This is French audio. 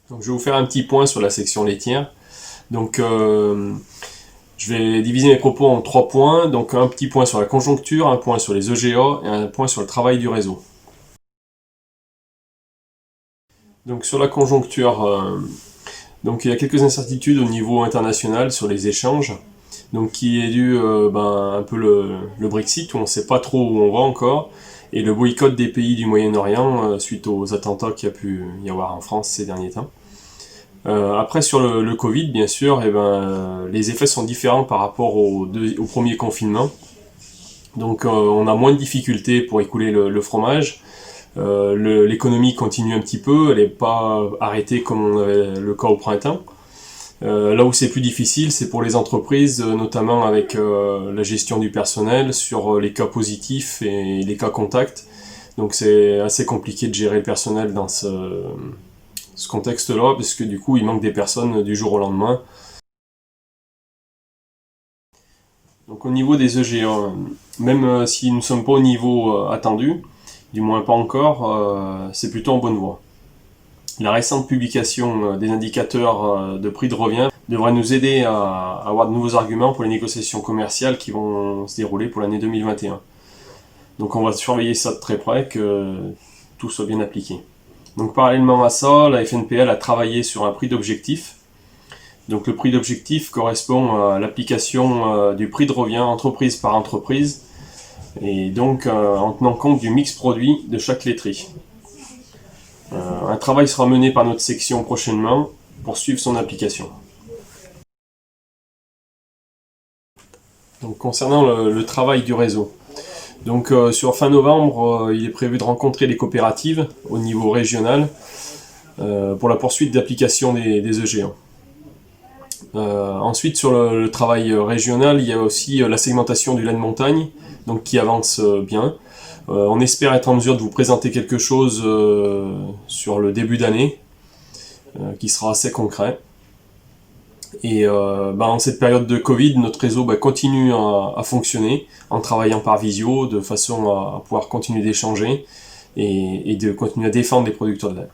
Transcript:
Donc, je vais vous faire un petit point sur la section laitière. Donc, je vais diviser mes propos en 3 points. Donc, un petit point sur la conjoncture, un point sur les EGA et un point sur le travail du réseau. Donc, sur la conjoncture, donc il y a quelques incertitudes au niveau international sur les échanges. Donc, qui est dû un peu le Brexit, où on ne sait pas trop où on va encore, et le boycott des pays du Moyen-Orient suite aux attentats qu'il y a pu y avoir en France ces derniers temps. Après sur le Covid, bien sûr, les effets sont différents par rapport au premier confinement. Donc on a moins de difficultés pour écouler le fromage. L'économie continue un petit peu, elle n'est pas arrêtée comme on avait le cas au printemps. Là où c'est plus difficile, c'est pour les entreprises, notamment avec la gestion du personnel, sur les cas positifs et les cas contacts. Donc c'est assez compliqué de gérer le personnel dans ce contexte-là, parce que du coup, il manque des personnes du jour au lendemain. Donc au niveau des EGA, même si nous ne sommes pas au niveau attendu, du moins pas encore, c'est plutôt en bonne voie. La récente publication des indicateurs de prix de revient devrait nous aider à avoir de nouveaux arguments pour les négociations commerciales qui vont se dérouler pour l'année 2021. Donc on va surveiller ça de très près, que tout soit bien appliqué. Donc parallèlement à ça, la FNPL a travaillé sur un prix d'objectif. Donc le prix d'objectif correspond à l'application du prix de revient entreprise par entreprise, et donc en tenant compte du mix produit de chaque laiterie. Un travail sera mené par notre section prochainement pour suivre son application. Donc concernant le travail du réseau. Donc sur fin novembre, il est prévu de rencontrer les coopératives au niveau régional pour la poursuite d'application des EGA. Ensuite, sur le travail régional, il y a aussi la segmentation du lait de montagne, donc qui avance bien. On espère être en mesure de vous présenter quelque chose sur le début d'année, qui sera assez concret. Et en cette période de Covid, notre réseau continue à fonctionner en travaillant par visio, de façon à pouvoir continuer d'échanger et de continuer à défendre les producteurs de lait.